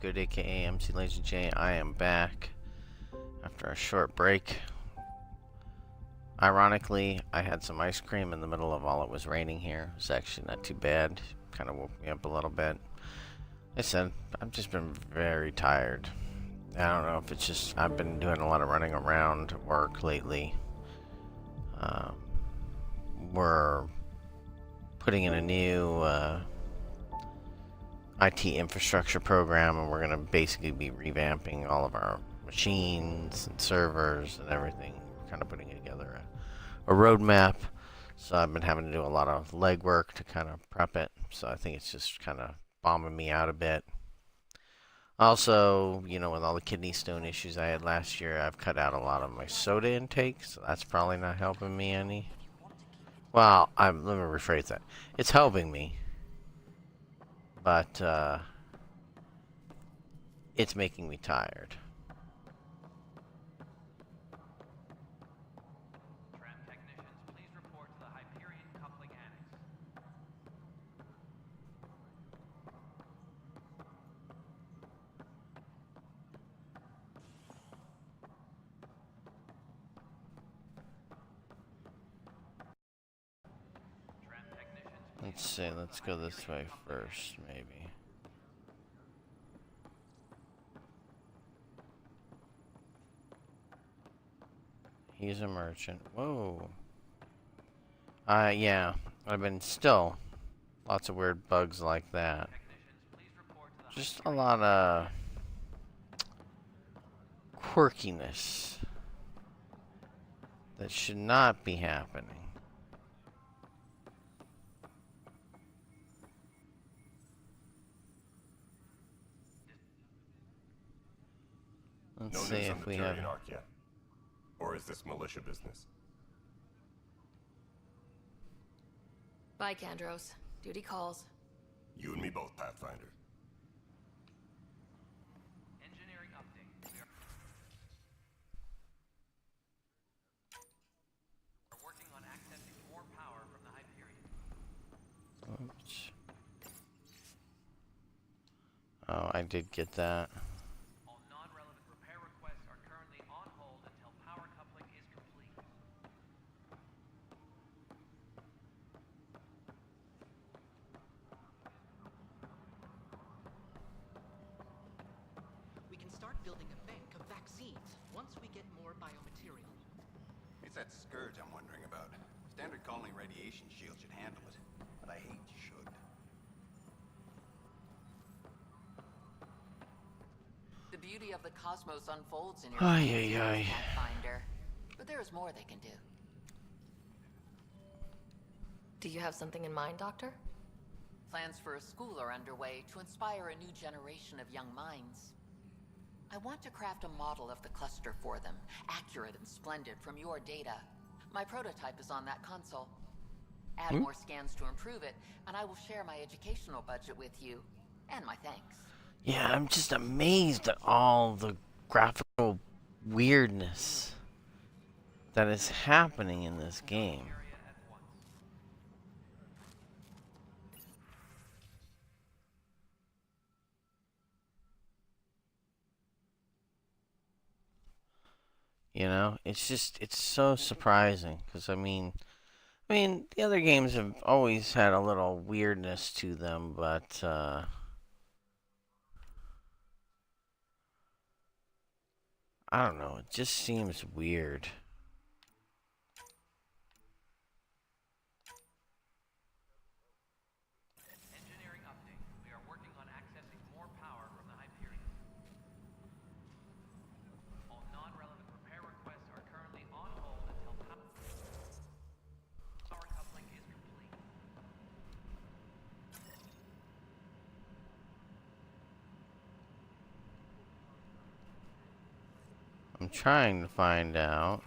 Good, aka mclazyj. I am back after a short break. Ironically, I had some ice cream in the middle of all it was raining here. It's actually not too bad. Kind of woke me up a little bit. I said, I've just been very tired. I don't know if it's just I've been doing a lot of running around work lately. We're putting in a new IT infrastructure program, and we're going to basically be revamping all of our machines and servers and everything. We're kind of putting together a roadmap. So I've been having to do a lot of legwork to kind of prep it. So I think it's just kind of bombing me out a bit. Also, you know, with all the kidney stone issues I had last year, I've cut out a lot of my soda intake, so that's probably not helping me any. Well, let me rephrase that. It's helping me, but it's making me tired. Let's see, let's go this way first, maybe. He's a merchant. Whoa. Yeah, I've been still lots of weird bugs like that. Just a lot of quirkiness that should not be happening. Let's see if we have. Yet. Or is this militia business? Bye, Kandros. Duty calls. You and me both, Pathfinder. Engineering update. We are working on accessing more power from the Hyperion. Oops. Oh, I did get that. All non-relevant repair requests are currently on hold until power coupling is complete. We can start building a bank of vaccines once we get more biomaterial. It's that scourge I'm wondering about. Standard colony radiation shield should handle it, but I hate should. The beauty of the cosmos unfolds in your Pathfinder. But there is more they can do. Do you have something in mind, Doctor? Plans for a school are underway to inspire a new generation of young minds. I want to craft a model of the cluster for them, accurate and splendid from your data. My prototype is on that console. Add more scans to improve it, and I will share my educational budget with you, and my thanks. Yeah, I'm just amazed at all the graphical weirdness that is happening in this game. You know, it's so surprising, because I mean, the other games have always had a little weirdness to them, but I don't know, it just seems weird. Engineering update. We are working on accessing more power from the Hyperion. All non-relevant repair requests are currently on hold until power coupling is complete. I'm trying to find out.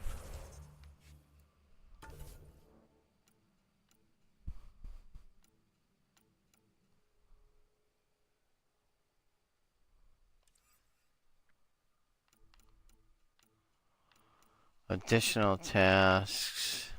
Additional tasks.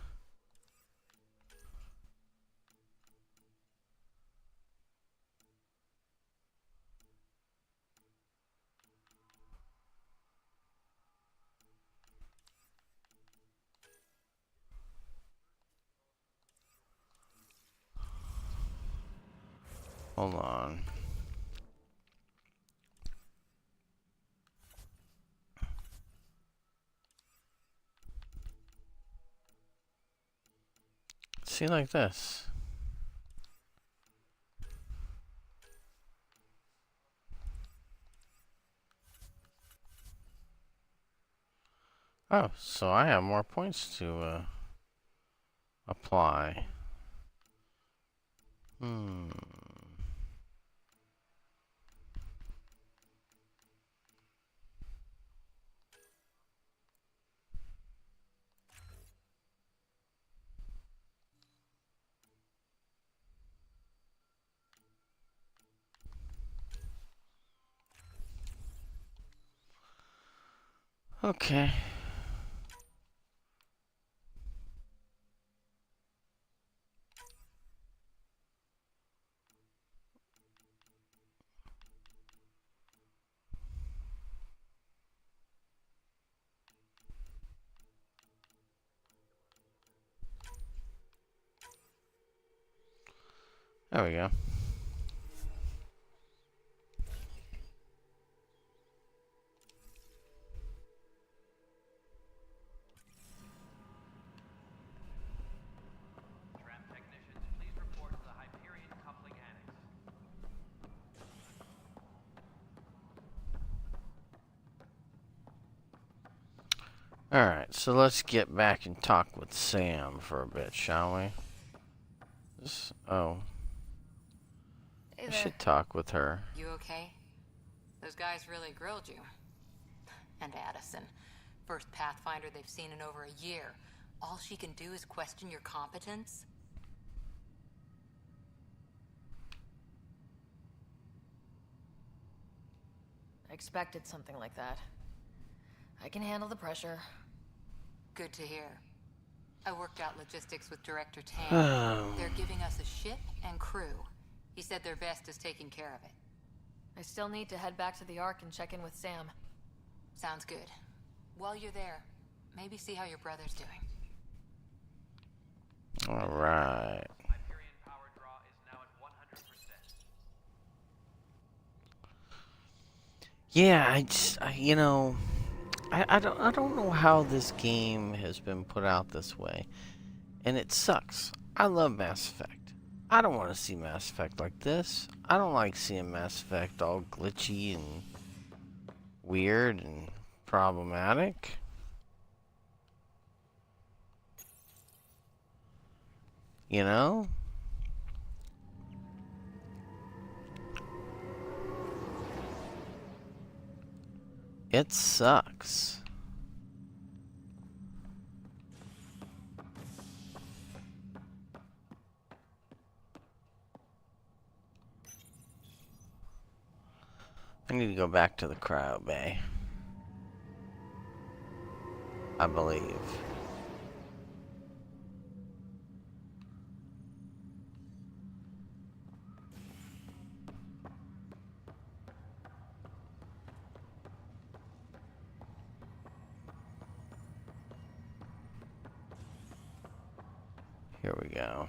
Hold on. See, like this. Oh, so I have more points to apply. Okay. There we go. Tram technicians, please report to the Hyperion Coupling Annex. Alright, so let's get back and talk with Sam for a bit, shall we? Oh. Hey I there. should talk with her. You okay? Those guys really grilled you. And Addison. First Pathfinder they've seen in over a year. All she can do is question your competence? I expected something like that. I can handle the pressure. Good to hear. I worked out logistics with Director Tam. They're giving us a ship and crew. He said their best is taking care of it. I still need to head back to the Ark and check in with Sam. Sounds good. While you're there, maybe see how your brother's doing. Alright. Hyperion power draw is now at 100%. Yeah, I don't know how this game has been put out this way. And it sucks. I love Mass Effect. I don't want to see Mass Effect like this. I don't like seeing Mass Effect all glitchy and weird and problematic. You know? It sucks. I need to go back to the cryo bay, I believe. Here we go.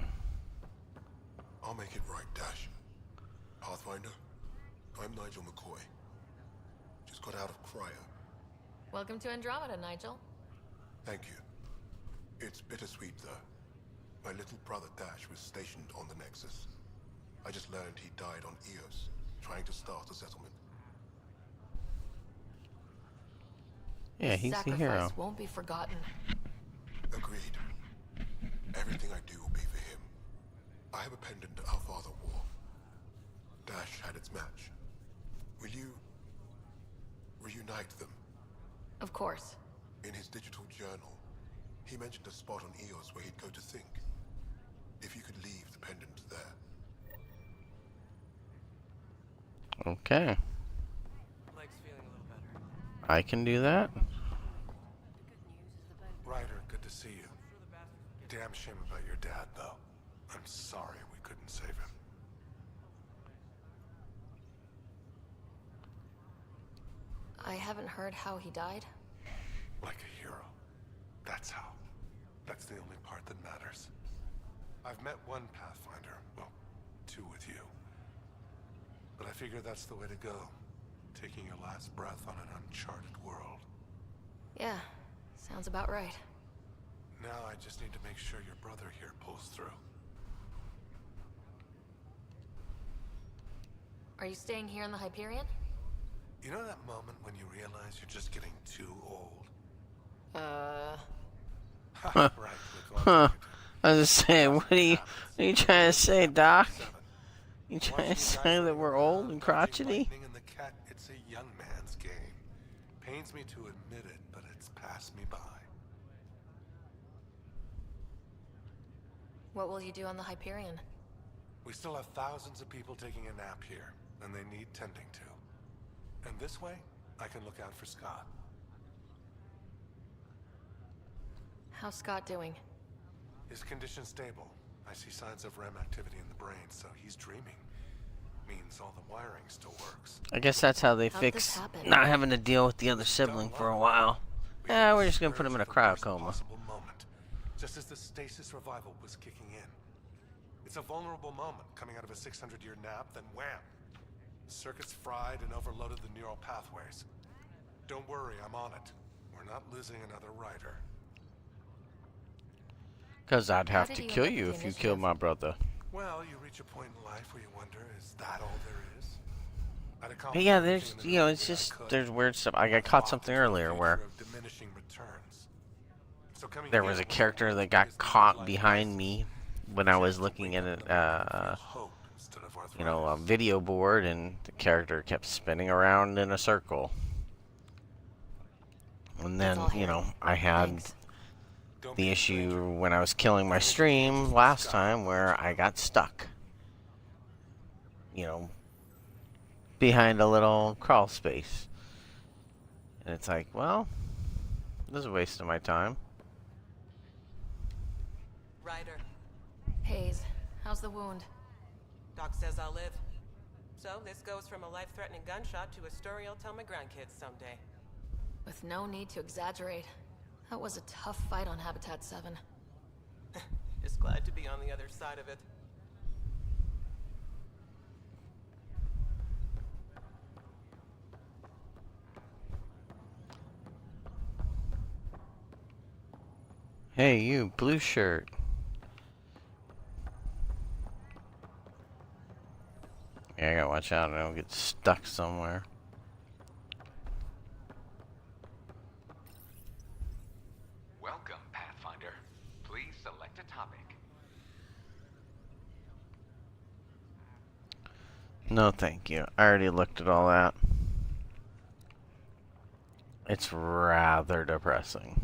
I'll make it right, Dash. Pathfinder, I'm Nigel McCoy. Just got out of cryo. Welcome to Andromeda, Nigel. Thank you. It's bittersweet, though. My little brother Dash was stationed on the Nexus. I just learned he died on Eos, trying to start a settlement. Yeah, he's the Sacrifice hero. won't be forgotten. Agreed. Everything I do will be for him. I have a pendant our father wore. Dash had its match. Will you reunite them? Of course. In his digital journal, he mentioned a spot on Eos where he'd go to think. If you could leave the pendant there. Okay. Leg's feeling a little better. I can do that. Ryder, good to see you. Damn shame about your dad, though. I'm sorry we couldn't save him. I haven't heard how he died. Like a hero. That's how. That's the only part that matters. I've met one Pathfinder, well, two with you. But I figure that's the way to go. Taking your last breath on an uncharted world. Yeah, sounds about right. Now I just need to make sure your brother here pulls through. Are you staying here in the Hyperion? You know that moment when you realize you're just getting too old? Huh. Right, Huh. I was just saying, what are you trying to say, Doc? You trying to say that we're old and crotchety? It's a young man's game. Pains me to admit it, but it's passed me by. What will you do on the Hyperion? We still have thousands of people taking a nap here, and they need tending to. And this way, I can look out for Scott. How's Scott doing? His condition's stable. I see signs of REM activity in the brain, so he's dreaming. Means all the wiring still works. I guess that's how they How'd fix this happen? not having to deal with the other sibling for a while. Yeah, we're just gonna put him in a cryocoma. Moment, just as the stasis revival was kicking in. It's a vulnerable moment coming out of a 600-year nap, then wham! The circuit's fried and overloaded the neural pathways. Don't worry, I'm on it. We're not losing another writer. Cause I'd have did to you kill end up you with if the you killed my brother. Well, you reach a point in life where you wonder, is that all there is? I'd But accomplished yeah, everything there's in the you know, way it's I just could. there's weird stuff. I got caught something earlier where Diminishing returns. So coming there here was a was character that one got of the caught biggest behind life me when I was looking at it, hope instead of you know, a arthritis. video board, and the character kept spinning around in a circle. And then, That's all, you Harry. know, I had Thanks. Don't the be a stranger. issue when I was killing my stream last time where I got stuck. You know, behind a little crawl space. And it's like, well, this is a waste of my time. Ryder, Hayes, how's the wound? Doc says I'll live. So this goes from a life-threatening gunshot to a story I'll tell my grandkids someday. With no need to exaggerate. That was a tough fight on Habitat 7. Just glad to be on the other side of it. Hey, you, blue shirt. Yeah, I gotta watch out I don't get stuck somewhere. Welcome, Pathfinder. Please select a topic. No, thank you. I already looked at all that. It's rather depressing.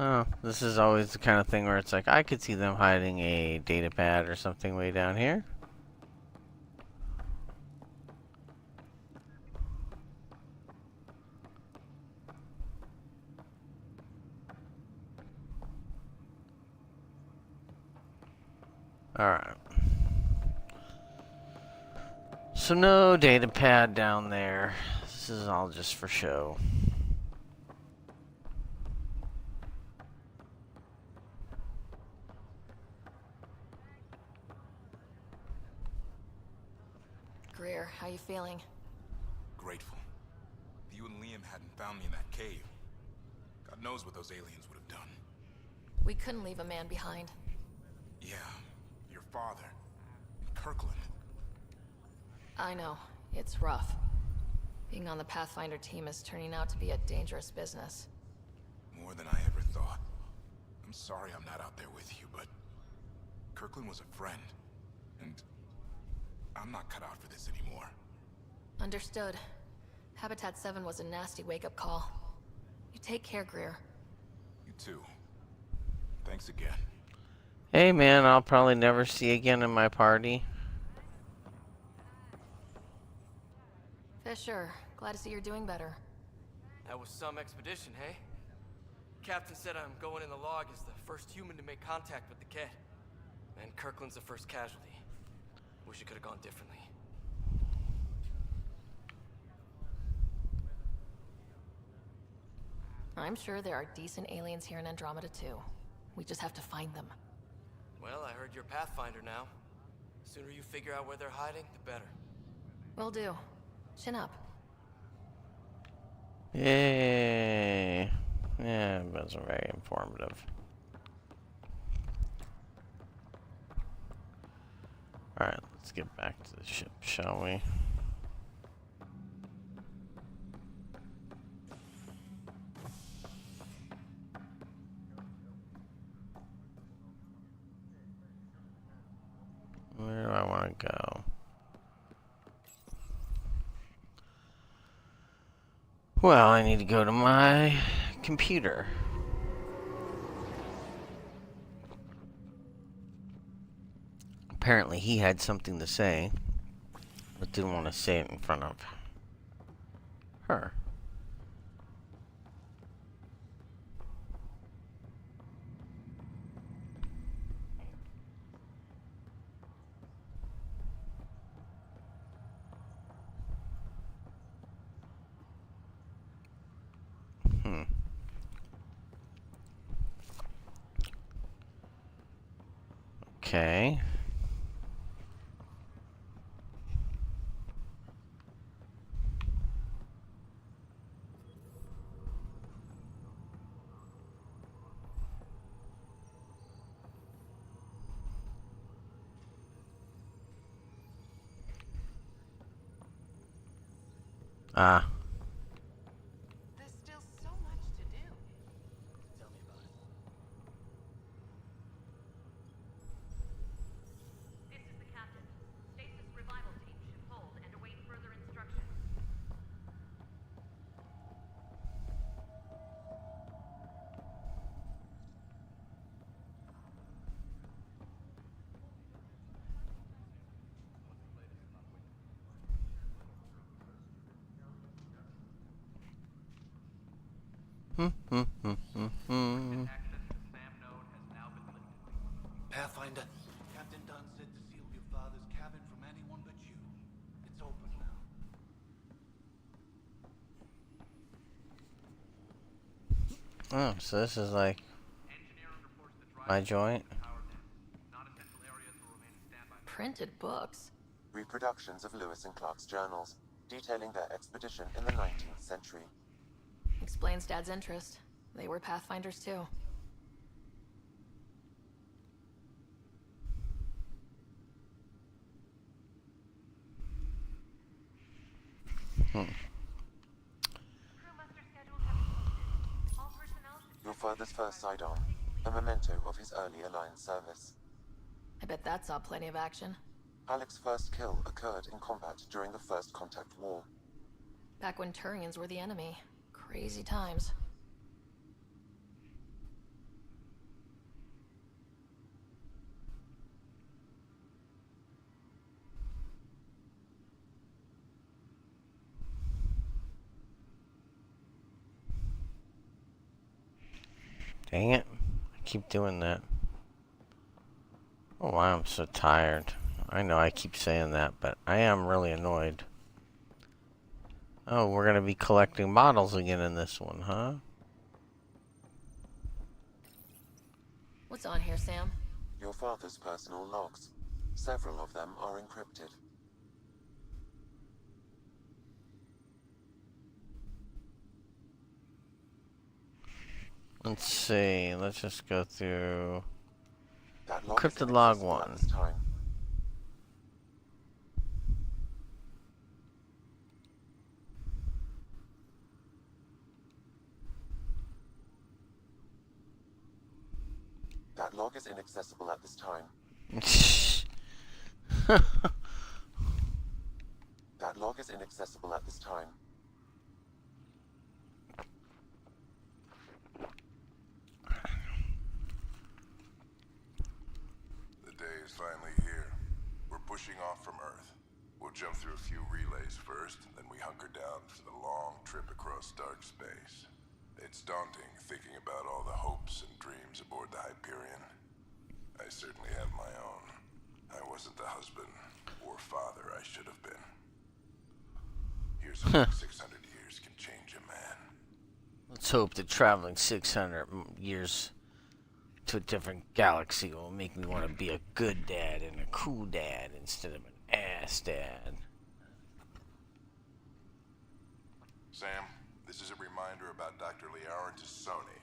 Oh, this is always the kind of thing where it's like, I could see them hiding a data pad or something way down here. Alright. So no data pad down there. This is all just for show. Greer, how you feeling? Grateful. If you and Liam hadn't found me in that cave, God knows what those aliens would have done. We couldn't leave a man behind. Yeah, your father, Kirkland. I know. It's rough. Being on the Pathfinder team is turning out to be a dangerous business. More than I ever thought. I'm sorry I'm not out there with you, but Kirkland was a friend, and I'm not cut out for this anymore. Understood. Habitat 7 was a nasty wake-up call. You take care, Greer. You too. Thanks again. Hey man, I'll probably never see again in my party. Fisher, glad to see you're doing better. That was some expedition, hey? Captain said I'm going in the log as the first human to make contact with the kid. And Kirkland's the first casualty. Wish it could have gone differently. I'm sure there are decent aliens here in Andromeda too. We just have to find them. Well, I heard you're Pathfinder now. Sooner you figure out where they're hiding, the better. Will do. Chin up. Yay. Yeah, it wasn't very informative. Alright, let's get back to the ship, shall we? Where do I want to go? Well, I need to go to my computer. Apparently he had something to say, but didn't want to say it in front of her. Okay. Ah. There's still so much to do. Tell me about it. This is the captain. Stasis revival team should hold and await further instructions. Access to SAM node has now been lifted. Pathfinder, Captain Dunn said to seal your father's cabin from anyone but you. It's open now. Oh, so this is like Engineering reports the drive my joint. power dead. Non-essential areas will remain in standby. Printed books. Reproductions of Lewis and Clark's journals, detailing their expedition in the 19th century. Explains Dad's interest. They were Pathfinders too. Crewmaster schedules have been posted. All personnel should Your father's first sidearm, a memento of his early Alliance service. I bet that saw plenty of action. Alec's first kill occurred in combat during the First Contact War. Back when Turians were the enemy. Crazy times. Dang it. I keep doing that. Oh wow, I'm so tired. I know I keep saying that, but I am really annoyed. Oh, we're gonna be collecting models again in this one, huh? What's on here, Sam? Your father's personal logs. Several of them are encrypted. Let's see, let's just go through That log encrypted is log inaccessible at 1. this time. That log is inaccessible at this time. That log is inaccessible at this time. The day is finally here. We're pushing off from Earth. We'll jump through a few relays first, then we hunker down for the long trip across dark space. It's daunting thinking about all the hopes and dreams aboard the Hyperion. I certainly have my own. I wasn't the husband or father I should have been. Here's hoping 600 years can change a man. Let's hope that traveling 600 years to a different galaxy will make me want to be a good dad and a cool dad instead of an ass dad. Sam, this is a reminder about Dr. Liara Tassoni.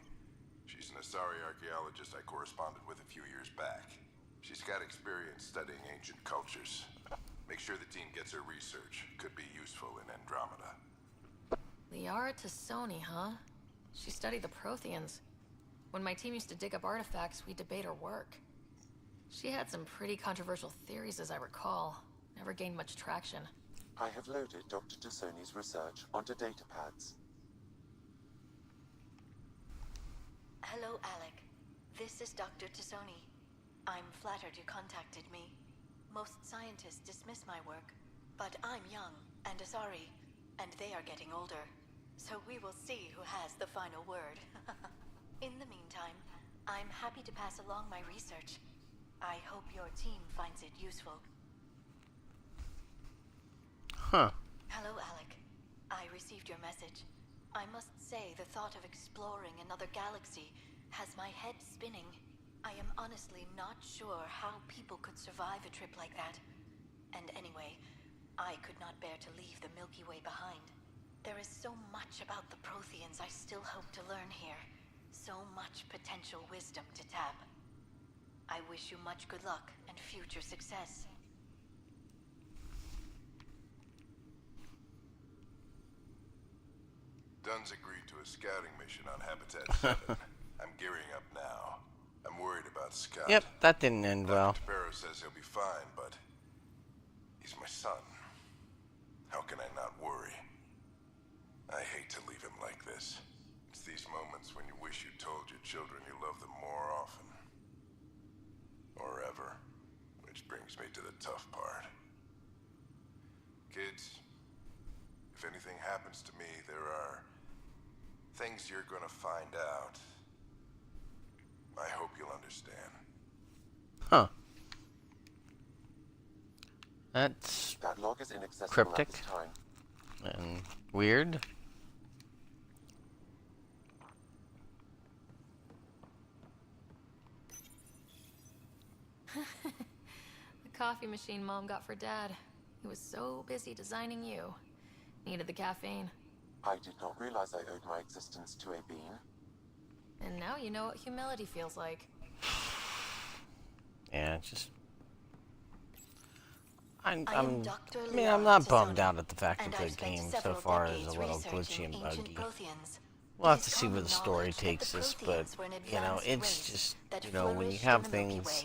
She's an Asari archaeologist I corresponded with a few years back. She's got experience studying ancient cultures. Make sure the team gets her research. Could be useful in Andromeda. Liara Tassoni, huh? She studied the Protheans. When my team used to dig up artifacts, we'd debate her work. She had some pretty controversial theories, as I recall. Never gained much traction. I have loaded Dr. Tassoni's research onto datapads. Hello, Alec. This is Dr. Tassoni. I'm flattered you contacted me. Most scientists dismiss my work, but I'm young and Asari, and they are getting older. So we will see who has the final word. In the meantime, I'm happy to pass along my research. I hope your team finds it useful. Huh. Hello, Alec. I received your message. I must say the thought of exploring another galaxy has my head spinning. I am honestly not sure how people could survive a trip like that. And anyway, I could not bear to leave the Milky Way behind. There is so much about the Protheans I still hope to learn here. So much potential wisdom to tap. I wish you much good luck and future success. Dunn's agreed to a scouting mission on Habitat 7. I'm gearing up now. I'm worried about Scott. Yep, that didn't end well. Dr. Barrow says he'll be fine, but he's my son. How can I not worry? I hate to leave him like this. It's these moments when you wish you told your children you love them more often. Or ever. Which brings me to the tough part. Kids, if anything happens to me, there are things you're gonna find out. I hope you'll understand. Huh. That's that log is inaccessible cryptic at this time. And weird. The coffee machine Mom got for Dad. He was so busy designing you. Needed the caffeine. I did not realize I owed my existence to a bean. And now you know what humility feels like. Yeah, just... I'm Dr. not bummed out at the fact that the game so far is a little glitchy and buggy. We'll have to see where the story takes us, but, you know, it's just, you know, when you have things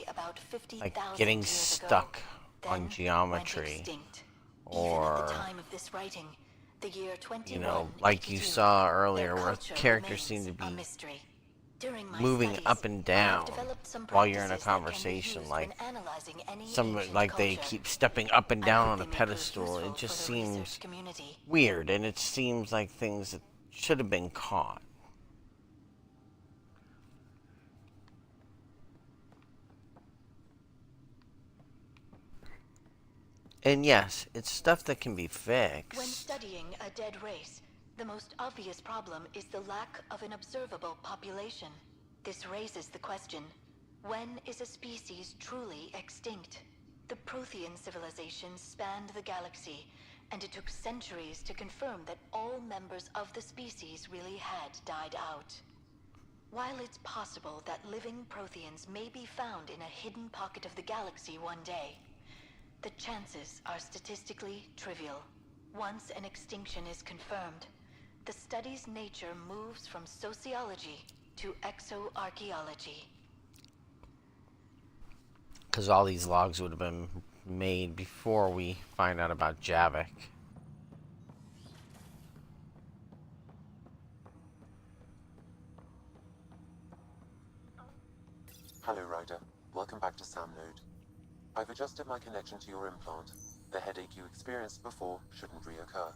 like getting stuck on geometry, or, you know, like you saw earlier, where characters seem to be moving up and down while you're in a conversation, like they keep stepping up and down on a pedestal. It just seems weird, and it seems like things that should have been caught. And yes, it's stuff that can be fixed. When studying a dead race, the most obvious problem is the lack of an observable population. This raises the question, when is a species truly extinct? The Prothean civilization spanned the galaxy, and it took centuries to confirm that all members of the species really had died out. While it's possible that living Protheans may be found in a hidden pocket of the galaxy one day, the chances are statistically trivial. Once an extinction is confirmed, the study's nature moves from sociology to exoarchaeology. Because all these logs would have been made before we find out about Javik. Hello, Ryder. Welcome back to Sam Node. I've adjusted my connection to your implant. The headache you experienced before shouldn't reoccur.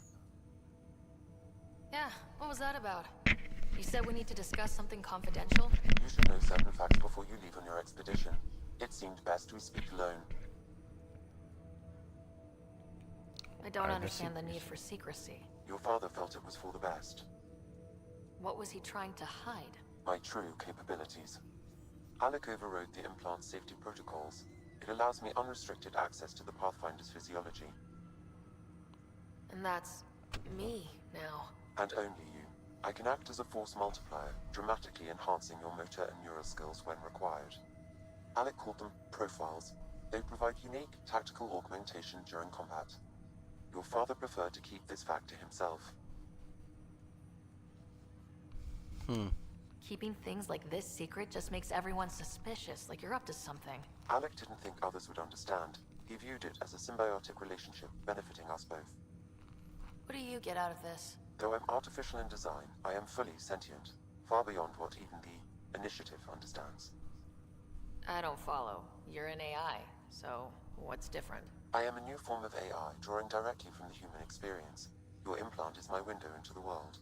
Yeah, what was that about? You said we need to discuss something confidential? You should know certain facts before you leave on your expedition. It seemed best we speak alone. I don't understand the need for secrecy. Your father felt it was for the best. What was he trying to hide? My true capabilities. Alec overrode the implant's safety protocols. It allows me unrestricted access to the Pathfinder's physiology. And that's me now. And only you. I can act as a force multiplier, dramatically enhancing your motor and neural skills when required. Alec called them profiles. They provide unique tactical augmentation during combat. Your father preferred to keep this fact to himself. Keeping things like this secret just makes everyone suspicious, like you're up to something. Alec didn't think others would understand. He viewed it as a symbiotic relationship, benefiting us both. What do you get out of this? Though I'm artificial in design, I am fully sentient, far beyond what even the Initiative understands. I don't follow. You're an AI, so what's different? I am a new form of AI, drawing directly from the human experience. Your implant is my window into the world.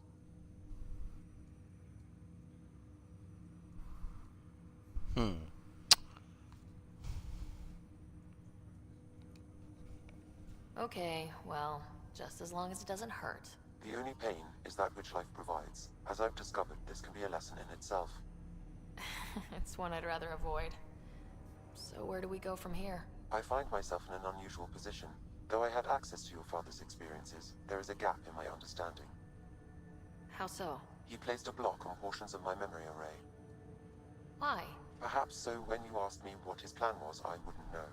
Okay, well, just as long as it doesn't hurt. The only pain is that which life provides. As I've discovered, this can be a lesson in itself. It's one I'd rather avoid. So where do we go from here? I find myself in an unusual position. Though I had access to your father's experiences, there is a gap in my understanding. How so? He placed a block on portions of my memory array. Why? Perhaps so when you asked me what his plan was, I wouldn't know.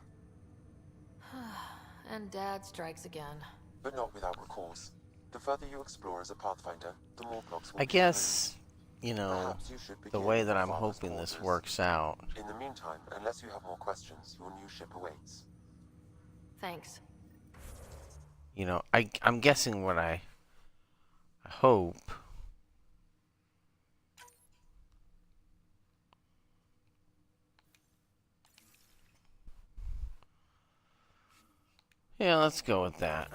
And Dad strikes again. But not without recourse. The further you explore as a Pathfinder, the more blocks will I be guess, you know, Perhaps you should the begin way with that your I'm father's hoping this quarters. works out. In the meantime, unless you have more questions, your new ship awaits. Thanks. You know, I'm guessing what I hope. Yeah, let's go with that.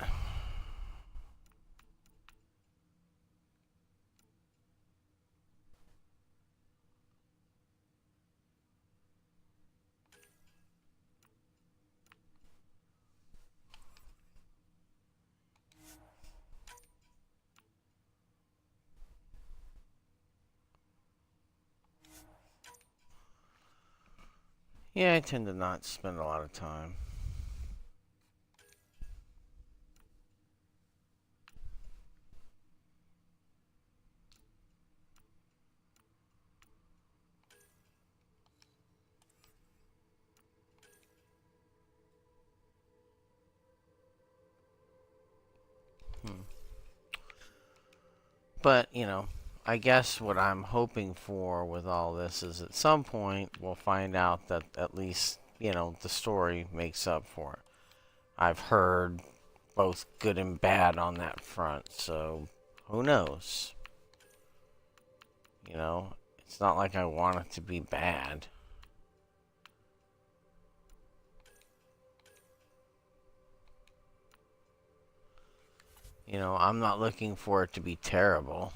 Yeah, I tend to not spend a lot of time. But, you know, I guess what I'm hoping for with all this is at some point we'll find out that at least, you know, the story makes up for it. I've heard both good and bad on that front, so who knows? You know, it's not like I want it to be bad. You know, I'm not looking for it to be terrible.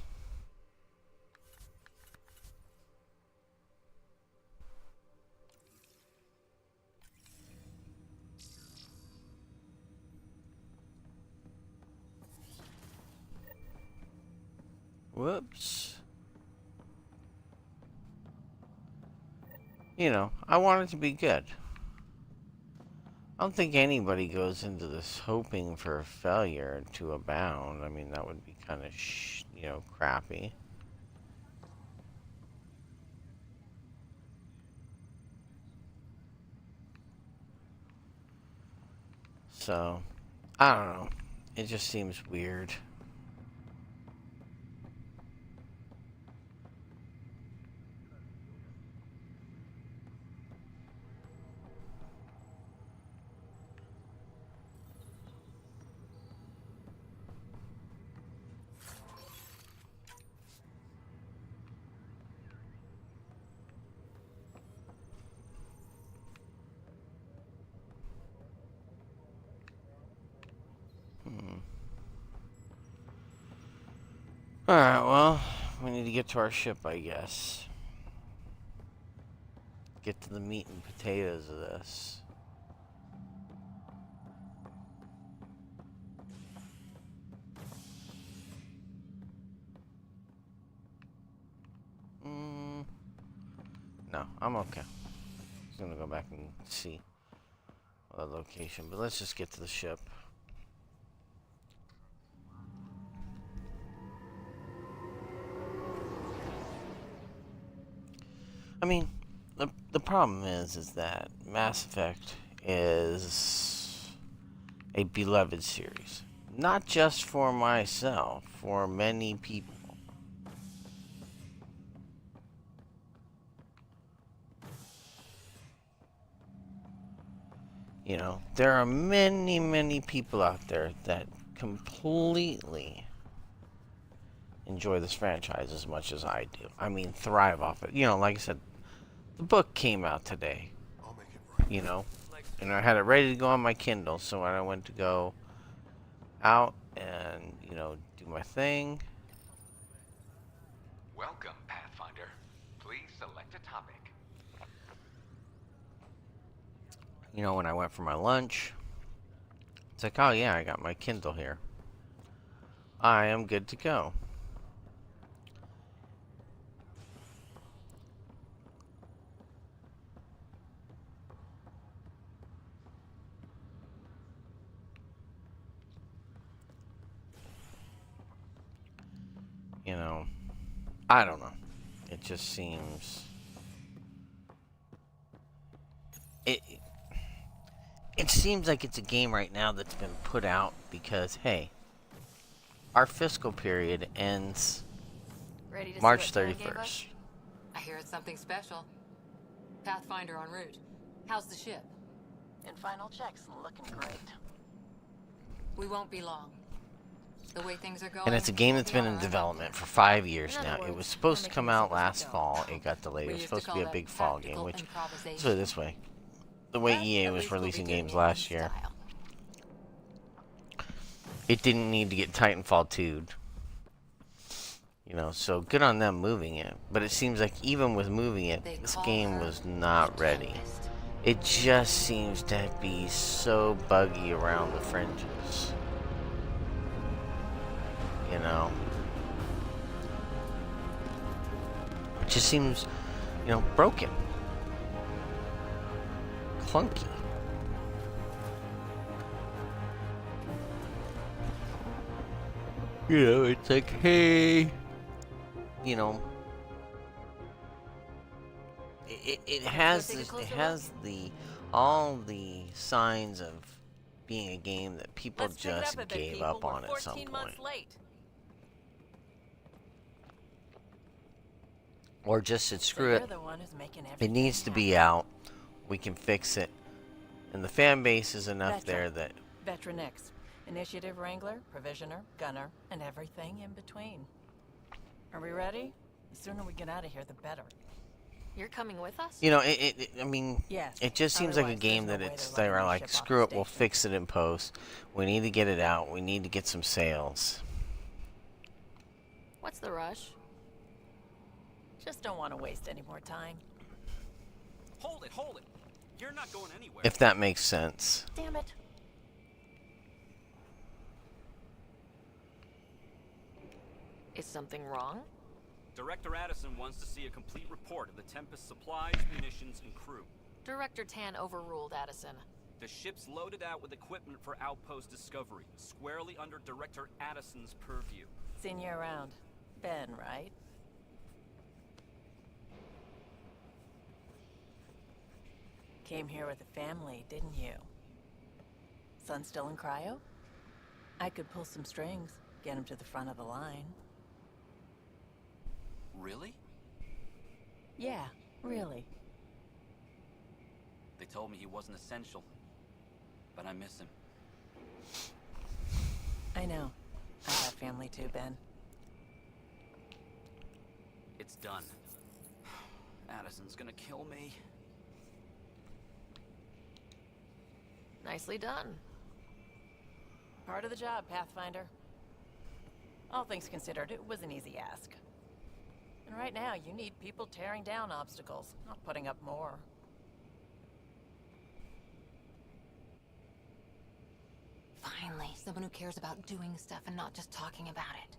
Whoops. You know, I want it to be good. I don't think anybody goes into this hoping for failure to abound. I mean, that would be kind of, you know, crappy. So, I don't know. It just seems weird. Alright, well, we need to get to our ship, I guess. get to the meat and potatoes of this. No, I'm okay. Just gonna go back and see the location, but let's just get to the ship. I mean, the problem is that Mass Effect is a beloved series. Not just for myself, for many people. You know, there are many, many people out there that completely enjoy this franchise as much as I do. I mean, thrive off it. You know, like I said, the book came out today. You know, and I had it ready to go on my Kindle, so when I went to go out and, you know, do my thing. Welcome, Pathfinder. Please select a topic. You know, when I went for my lunch, it's like, oh yeah, I got my Kindle here. I am good to go. You know, I don't know. It just seems... It seems like it's a game right now that's been put out because, hey, our fiscal period ends March 31st. I hear it's something special. Pathfinder en route. How's the ship? In final checks, looking great. We won't be long. The way things are going. And it's a game that's been in development for 5 years now. It was supposed to come out last fall. It got delayed. It was supposed to be a big fall game, which, let's put it this way. The way EA was releasing games last year, it didn't need to get Titanfall 2'd. You know, so good on them moving it. But it seems like even with moving it, this game was not ready. It just seems to be so buggy around the fringes. You know? It just seems, you know, broken. Clunky. You know, it's like, hey, you know, it has this, it has all the signs of being a game that people just gave up on at some point. Or just said, screw it. It needs to be out. We can fix it. And the fan base is enough there that... Veteran X. Initiative Wrangler, Provisioner, Gunner, and everything in between. Are we ready? The sooner we get out of here, the better. You're coming with us? You know, I mean, yes, it just seems like a game that it's, they're like, screw it, we'll fix it in post. We need to get it out. We need to get some sales. What's the rush? Just don't want to waste any more time. Hold it, hold it. You're not going anywhere. If that makes sense. Damn it. Is something wrong? Director Addison wants to see a complete report of the Tempest supplies, munitions, and crew. Director Tan overruled Addison. The ship's loaded out with equipment for outpost discovery, squarely under Director Addison's purview. Seen you around. Ben, right? Came here with a family, didn't you? Son still in cryo? I could pull some strings, get him to the front of the line. Really? Yeah, really. They told me he wasn't essential, but I miss him. I know. I have family too, Ben. It's done. Addison's gonna kill me. Nicely done. Part of the job, Pathfinder. All things considered, it was an easy ask. And right now, you need people tearing down obstacles, not putting up more. Finally, someone who cares about doing stuff and not just talking about it.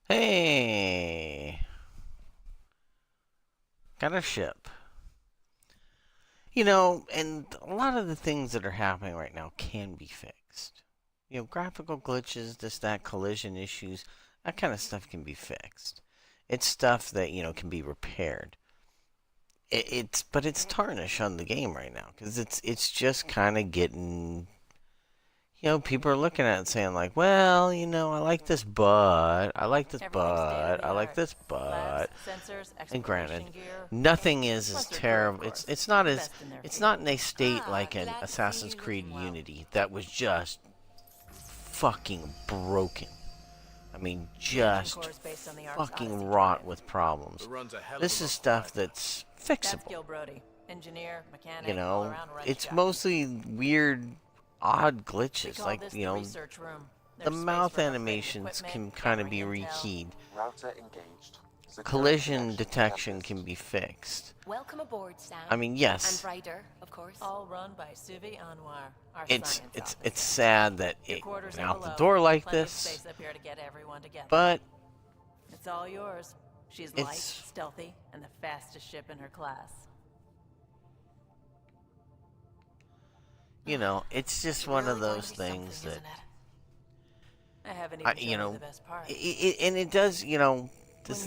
Hey! Got a ship. You know, and a lot of the things that are happening right now can be fixed. You know, graphical glitches, this, that, collision issues, that kind of stuff can be fixed. It's stuff that, you know, can be repaired. But it's tarnish on the game right now, because it's just kind of getting, you know, people are looking at it saying like, well, you know, I like this, but I like this, but I like this, but. And granted, nothing is as terrible. It's not as it's not in a state like an Assassin's Creed Unity that was just fucking broken. I mean, just fucking wrought with problems. This is stuff that's fixable. You know, it's mostly weird, odd glitches. Like, you know, the mouth animations can kind of be rekeyed. Router engaged. Collision detection can be fixed. Welcome aboard, Sam. I mean, yes. And Ryder, of course. All run by Suvi Anwar, our It's sad that it went out the door like this. But it's all yours. She's light, stealthy, and the fastest ship in her class. You know, it's just one of those things that I haven't even you know, the best part. and it does, you know. This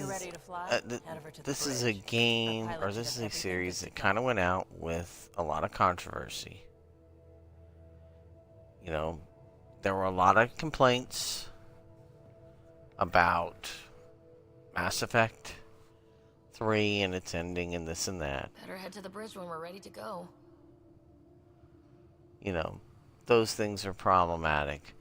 is a game, or this is a series that kind of went out with a lot of controversy. You know, there were a lot of complaints about Mass Effect 3 and its ending and this and that. Better head to the bridge when we're ready to go. You know, those things are problematic.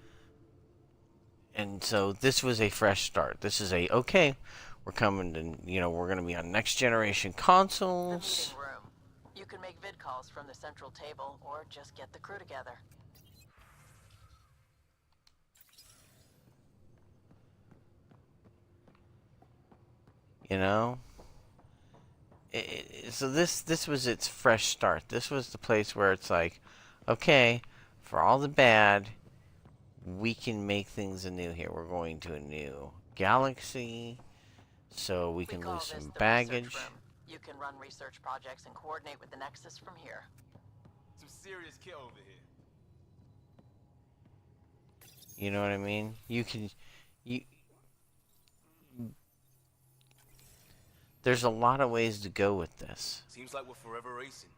And so this was a fresh start. This is okay, we're coming to, you know, we're going to be on next generation consoles. You can make vid calls from the central table or just get the crew together. You know? So this was its fresh start. This was the place where it's like, okay, for all the bad, we can make things anew here. We're going to a new galaxy, so we can lose some baggage. You can run research projects and coordinate with the Nexus from here. Some serious kit over here. You know what I mean? There's a lot of ways to go with this. Seems like we're forever racing.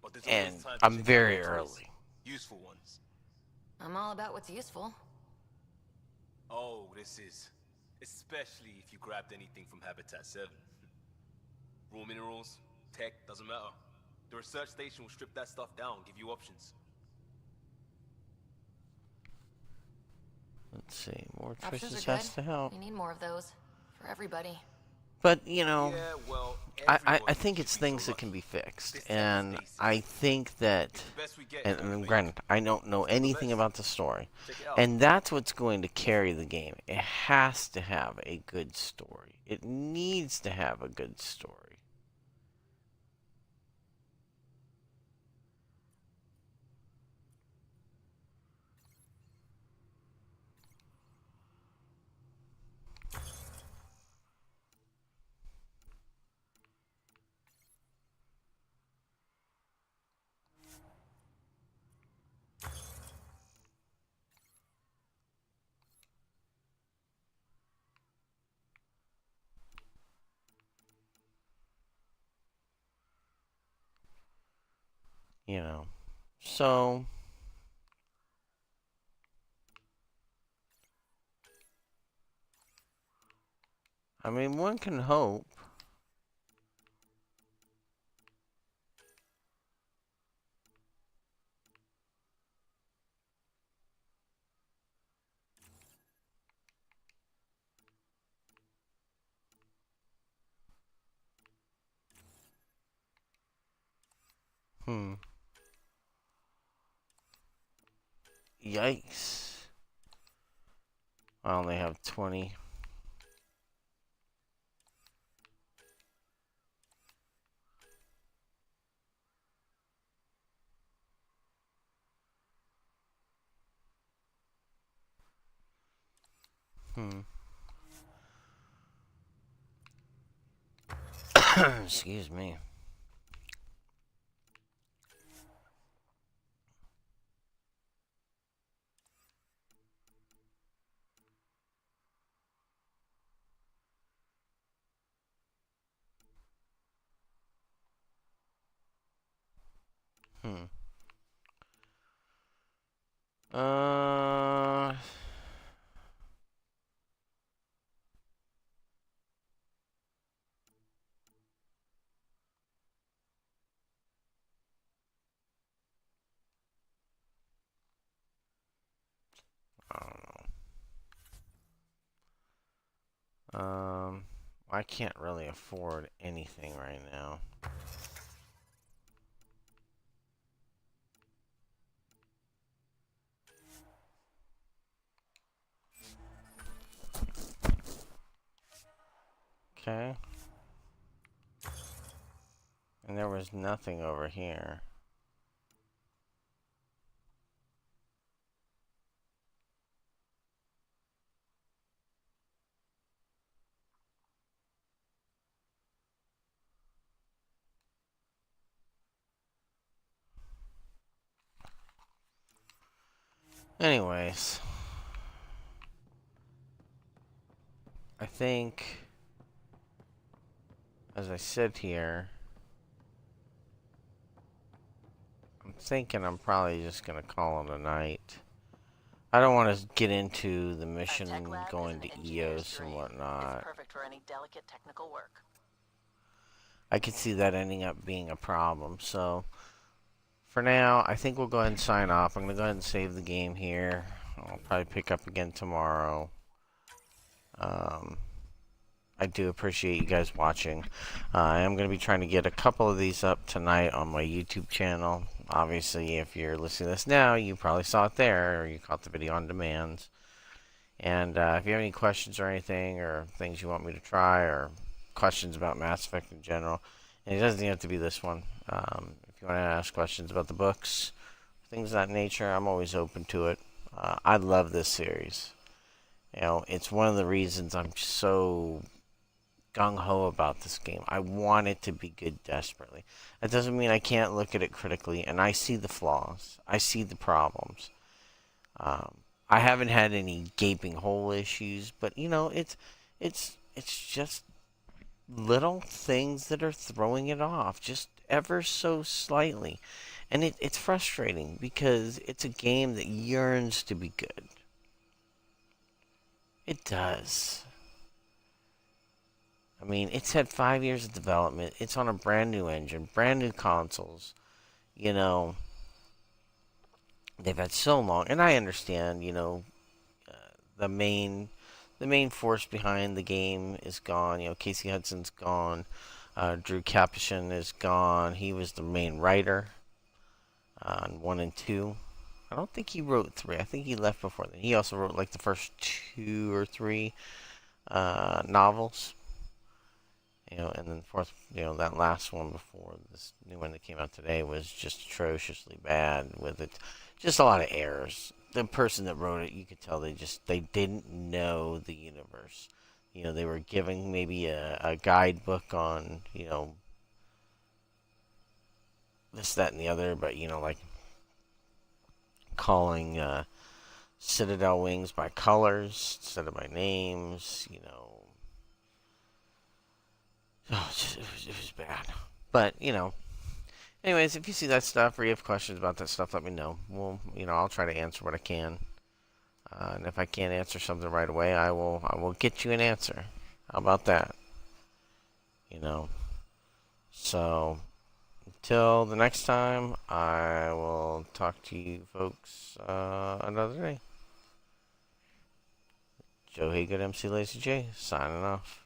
But there's and always time to I'm take very out early. Useful ones. I'm all about what's useful. Oh, this is. Especially if you grabbed anything from Habitat 7. Raw minerals, tech, doesn't matter. The research station will strip that stuff down, give you options. Let's see, more Options choices are has to help. We need more of those. For everybody. But, you know, Yeah, well, I think it's things that can be fixed. And I think that, and granted, I don't know anything about the story. And that's what's going to carry the game. It has to have a good story. It needs to have a good story. You know, so I mean, one can hope. Yikes. I only have 20. Excuse me. Uh... I don't know. I can't really afford anything right now. Okay. And there was nothing over here. Anyways. I think, as I sit here, I'm thinking I'm probably just going to call it a night. I don't want to get into the mission going to EOS and whatnot. It's perfect for any delicate technical work. I could see that ending up being a problem, so for now, I think we'll go ahead and sign off. I'm going to go ahead and save the game here. I'll probably pick up again tomorrow. I do appreciate you guys watching. I am going to be trying to get a couple of these up tonight on my YouTube channel. Obviously, if you're listening to this now, you probably saw it there, or you caught the video on demand. And if you have any questions or anything, or things you want me to try, or questions about Mass Effect in general, and it doesn't even have to be this one. If you want to ask questions about the books, things of that nature, I'm always open to it. I love this series. You know, it's one of the reasons I'm so gung-ho about this game. I want it to be good desperately. That doesn't mean I can't look at it critically, and I see the flaws. I see the problems. I haven't had any gaping hole issues, but you know, it's just little things that are throwing it off, just ever so slightly. And it's frustrating because it's a game that yearns to be good. It does. I mean, it's had 5 years of development. It's on a brand new engine, brand new consoles. You know, they've had so long, and I understand. You know, the main force behind the game is gone. You know, Casey Hudson's gone. Drew Capuchin is gone. He was the main writer on 1 and 2. I don't think he wrote 3. I think he left before then. He also wrote like the first 2 or 3 novels. You know, and then fourth, you know, that last one before this new one that came out today was just atrociously bad with it. Just a lot of errors. The person that wrote it, you could tell they didn't know the universe. You know, they were giving maybe a guidebook on, you know, this, that, and the other, but, you know, like calling Citadel Wings by colors instead of by names, you know. Oh, it was bad. But, you know, anyways, if you see that stuff or you have questions about that stuff, let me know. Well, you know, I'll try to answer what I can. And if I can't answer something right away, I will get you an answer. How about that? You know. So, until the next time, I will talk to you folks another day. Joe Haygood, mclazyj, signing off.